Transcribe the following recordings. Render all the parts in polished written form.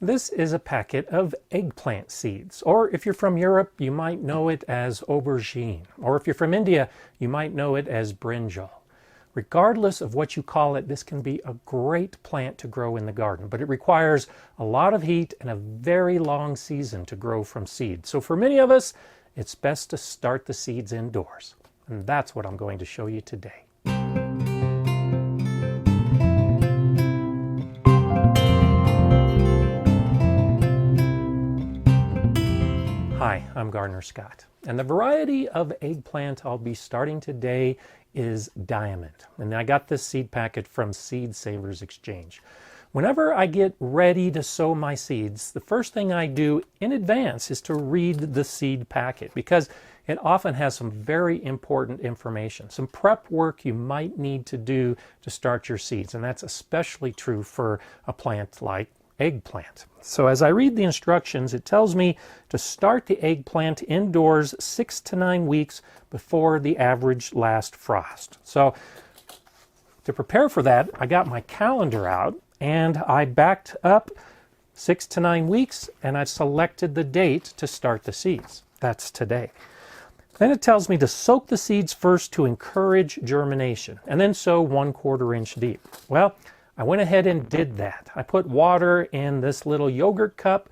This is a packet of eggplant seeds, or if you're from Europe, you might know it as aubergine, or if you're from India, you might know it as brinjal. Regardless of what you call it, this can be a great plant to grow in the garden, but it requires a lot of heat and a very long season to grow from seed. So for many of us, it's best to start the seeds indoors, and that's what I'm going to show you today. Hi, I'm Gardener Scott, and the variety of eggplant I'll be starting today is Diamond, and I got this seed packet from Seed Savers Exchange. Whenever I get ready to sow my seeds, the first thing I do in advance is to read the seed packet because it often has some very important information, some prep work you might need to do to start your seeds, and that's especially true for a plant like eggplant. So as I read the instructions, it tells me to start the eggplant indoors 6 to 9 weeks before the average last frost. So to prepare for that, I got my calendar out and I backed up 6 to 9 weeks and I selected the date to start the seeds. That's today. Then it tells me to soak the seeds first to encourage germination and then sow 1/4 inch deep. Well, I went ahead and did that. I put water in this little yogurt cup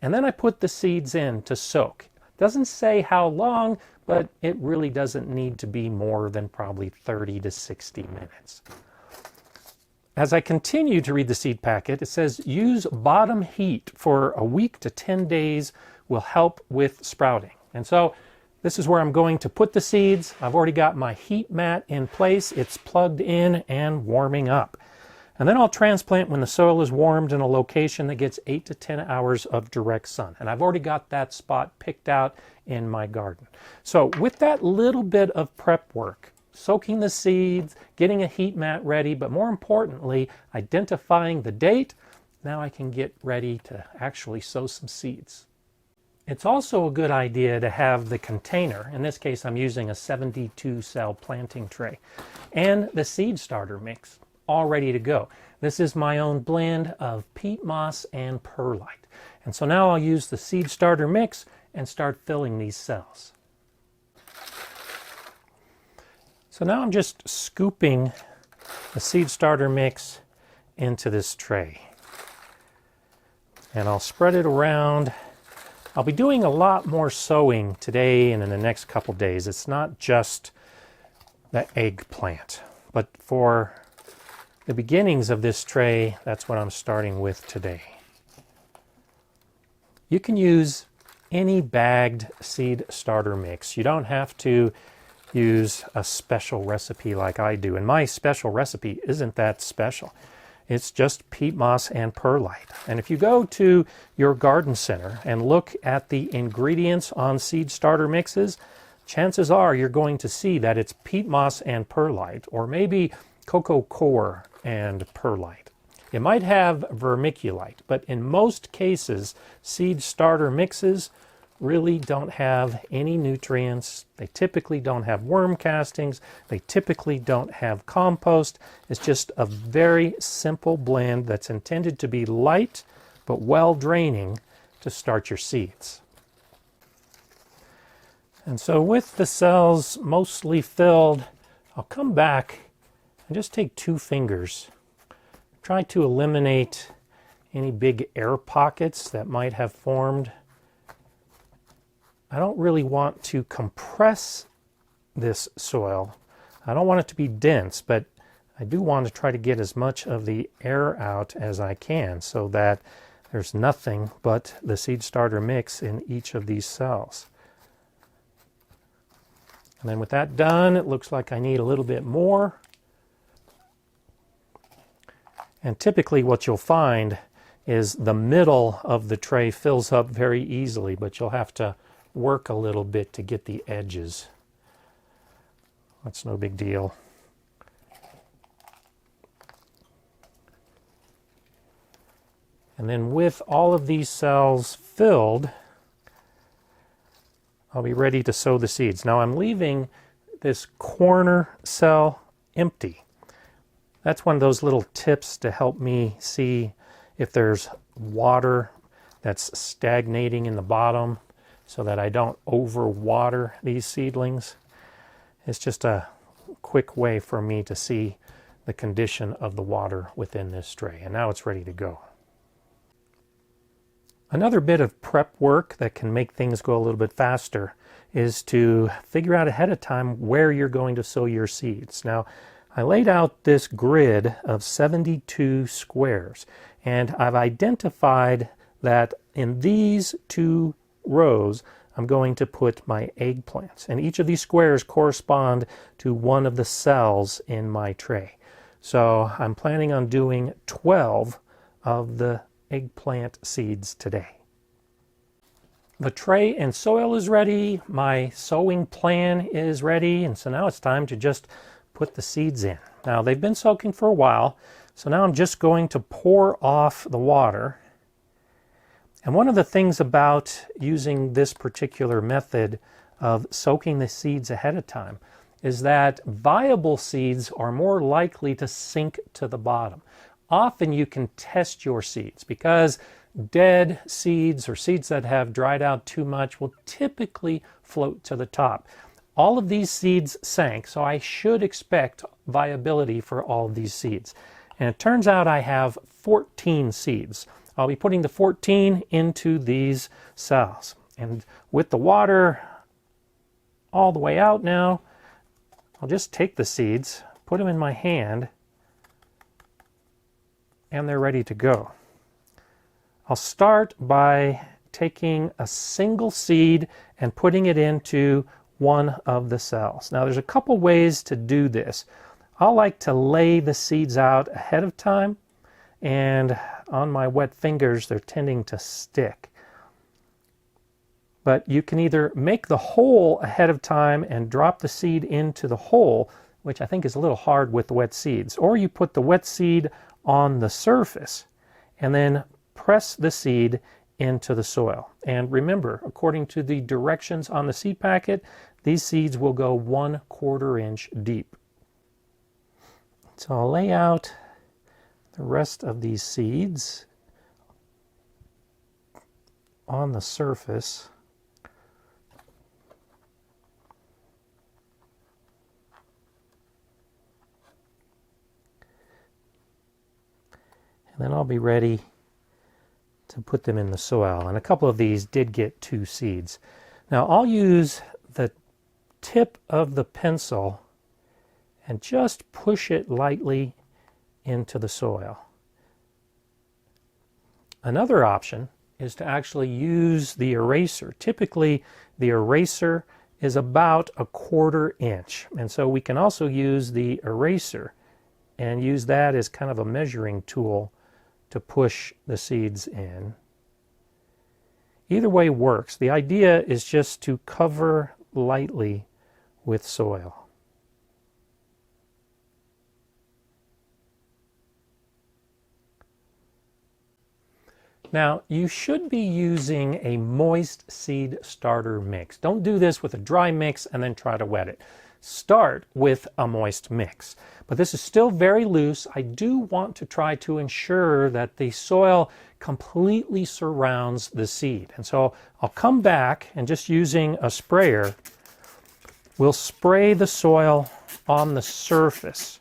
and then I put the seeds in to soak. Doesn't say how long, but it really doesn't need to be more than probably 30 to 60 minutes. As I continue to read the seed packet, it says use bottom heat for a week to 10 days will help with sprouting. And so this is where I'm going to put the seeds. I've already got my heat mat in place. It's plugged in and warming up. And then I'll transplant when the soil is warmed in a location that gets 8 to 10 hours of direct sun. And I've already got that spot picked out in my garden. So with that little bit of prep work, soaking the seeds, getting a heat mat ready, but more importantly, identifying the date, now I can get ready to actually sow some seeds. It's also a good idea to have the container, in this case I'm using a 72 cell planting tray, and the seed starter mix all ready to go. This is my own blend of peat moss and perlite. And so now I'll use the seed starter mix and start filling these cells. So now I'm just scooping the seed starter mix into this tray. And I'll spread it around. I'll be doing a lot more sowing today and in the next couple days. It's not just the eggplant, but for the beginnings of this tray, that's what I'm starting with today. You can use any bagged seed starter mix. You don't have to use a special recipe like I do. And my special recipe isn't that special. It's just peat moss and perlite. And if you go to your garden center and look at the ingredients on seed starter mixes, chances are you're going to see that it's peat moss and perlite, or maybe cocoa coir and perlite. It might have vermiculite, but in most cases, seed starter mixes really don't have any nutrients. They typically don't have worm castings. They typically don't have compost. It's just a very simple blend that's intended to be light but well draining to start your seeds. And so with the cells mostly filled, I'll come back and just take 2 fingers. Try to eliminate any big air pockets that might have formed. I don't really want to compress this soil. I don't want it to be dense, but I do want to try to get as much of the air out as I can so that there's nothing but the seed starter mix in each of these cells. And then with that done, it looks like I need a little bit more. And typically what you'll find is the middle of the tray fills up very easily, but you'll have to work a little bit to get the edges. That's no big deal. And then with all of these cells filled, I'll be ready to sow the seeds. Now I'm leaving this corner cell empty. That's one of those little tips to help me see if there's water that's stagnating in the bottom so that I don't overwater these seedlings. It's just a quick way for me to see the condition of the water within this tray. And now it's ready to go. Another bit of prep work that can make things go a little bit faster is to figure out ahead of time where you're going to sow your seeds. Now, I laid out this grid of 72 squares, and I've identified that in these 2 rows, I'm going to put my eggplants. And each of these squares correspond to one of the cells in my tray. So I'm planning on doing 12 of the eggplant seeds today. The tray and soil is ready, my sowing plan is ready, and so now it's time to just put the seeds in. Now they've been soaking for a while, so now I'm just going to pour off the water. And one of the things about using this particular method of soaking the seeds ahead of time is that viable seeds are more likely to sink to the bottom. Often you can test your seeds because dead seeds or seeds that have dried out too much will typically float to the top. All of these seeds sank, so I should expect viability for all of these seeds. And it turns out I have 14 seeds. I'll be putting the 14 into these cells. And with the water all the way out now, I'll just take the seeds, put them in my hand, and they're ready to go. I'll start by taking a single seed and putting it into one of the cells. Now there's a couple ways to do this. I like to lay the seeds out ahead of time, and on my wet fingers they're tending to stick. But you can either make the hole ahead of time and drop the seed into the hole, which I think is a little hard with the wet seeds, or you put the wet seed on the surface and then press the seed into the soil. And remember, according to the directions on the seed packet, these seeds will go 1/4 inch deep. So I'll lay out the rest of these seeds on the surface. And then I'll be ready to put them in the soil. And a couple of these did get 2 seeds. Now I'll use the tip of the pencil and just push it lightly into the soil. Another option is to actually use the eraser. Typically the eraser is about 1/4 inch, and so we can also use the eraser and use that as kind of a measuring tool to push the seeds in. Either way works. The idea is just to cover lightly with soil. Now, you should be using a moist seed starter mix. Don't do this with a dry mix and then try to wet it. Start with a moist mix. But this is still very loose. I do want to try to ensure that the soil completely surrounds the seed. And so I'll come back and just using a sprayer, we'll spray the soil on the surface.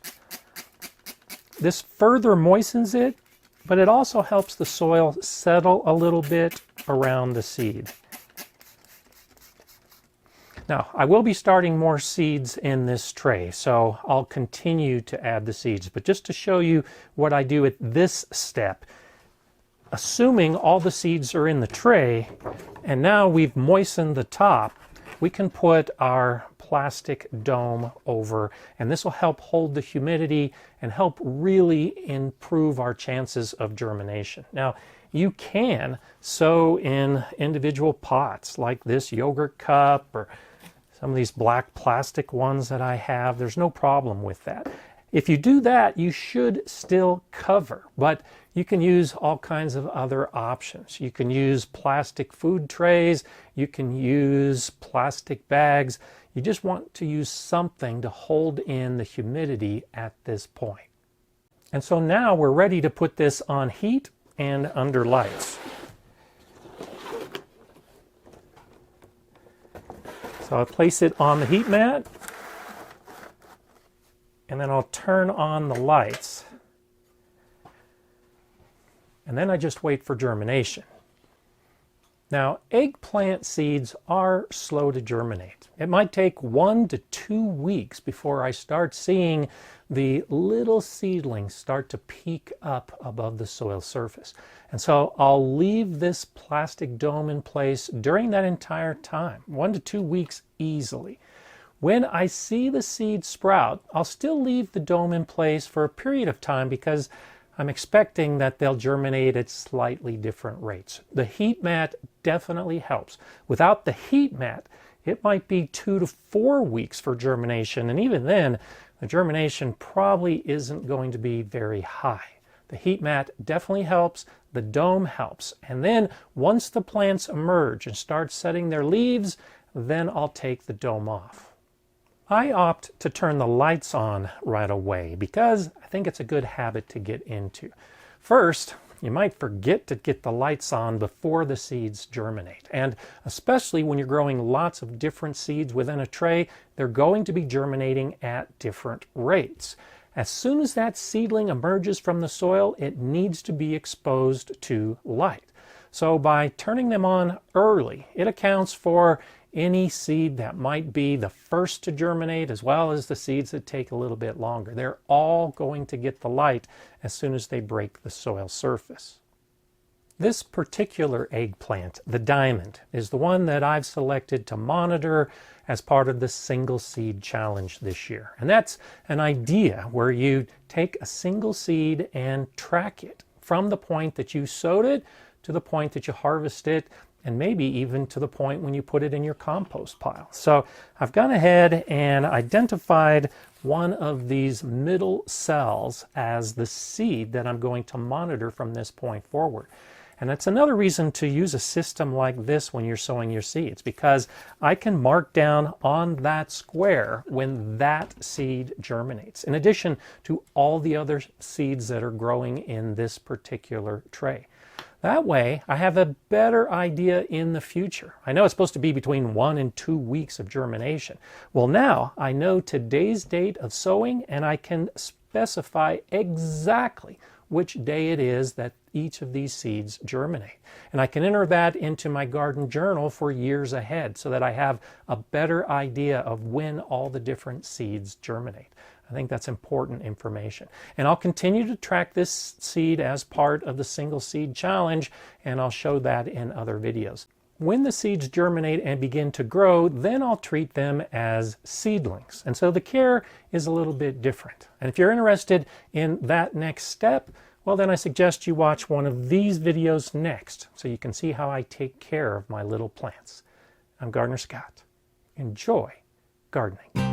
This further moistens it, but it also helps the soil settle a little bit around the seed. Now, I will be starting more seeds in this tray, so I'll continue to add the seeds. But just to show you what I do at this step, assuming all the seeds are in the tray, and now we've moistened the top, we can put our plastic dome over, and this will help hold the humidity and help really improve our chances of germination. Now, you can sow in individual pots like this yogurt cup or some of these black plastic ones that I have. There's no problem with that. If you do that, you should still cover, but you can use all kinds of other options. You can use plastic food trays, you can use plastic bags. You just want to use something to hold in the humidity at this point. And so now we're ready to put this on heat, and under lights. So I'll place it on the heat mat, and then I'll turn on the lights. And then I just wait for germination. Now, eggplant seeds are slow to germinate. It might take 1 to 2 weeks before I start seeing the little seedlings start to peek up above the soil surface. And so I'll leave this plastic dome in place during that entire time, 1 to 2 weeks easily. When I see the seed sprout, I'll still leave the dome in place for a period of time because I'm expecting that they'll germinate at slightly different rates. The heat mat definitely helps. Without the heat mat, it might be 2 to 4 weeks for germination, and even then, the germination probably isn't going to be very high. The heat mat definitely helps, the dome helps, and then once the plants emerge and start setting their leaves, then I'll take the dome off. I opt to turn the lights on right away because I think it's a good habit to get into. First, you might forget to get the lights on before the seeds germinate. And especially when you're growing lots of different seeds within a tray, they're going to be germinating at different rates. As soon as that seedling emerges from the soil, it needs to be exposed to light. So by turning them on early, it accounts for any seed that might be the first to germinate as well as the seeds that take a little bit longer. They're all going to get the light as soon as they break the soil surface. This particular eggplant, the diamond, is the one that I've selected to monitor as part of the single seed challenge this year. And that's an idea where you take a single seed and track it from the point that you sowed it to the point that you harvest it, and maybe even to the point when you put it in your compost pile. So I've gone ahead and identified one of these middle cells as the seed that I'm going to monitor from this point forward. And that's another reason to use a system like this when you're sowing your seeds, because I can mark down on that square when that seed germinates, in addition to all the other seeds that are growing in this particular tray. That way, I have a better idea in the future. I know it's supposed to be between 1 and 2 weeks of germination. Well, now I know today's date of sowing, and I can specify exactly which day it is that each of these seeds germinate. And I can enter that into my garden journal for years ahead so that I have a better idea of when all the different seeds germinate. I think that's important information. And I'll continue to track this seed as part of the single seed challenge, and I'll show that in other videos. When the seeds germinate and begin to grow, then I'll treat them as seedlings. And so the care is a little bit different. And if you're interested in that next step, well, then I suggest you watch one of these videos next so you can see how I take care of my little plants. I'm Gardener Scott. Enjoy gardening.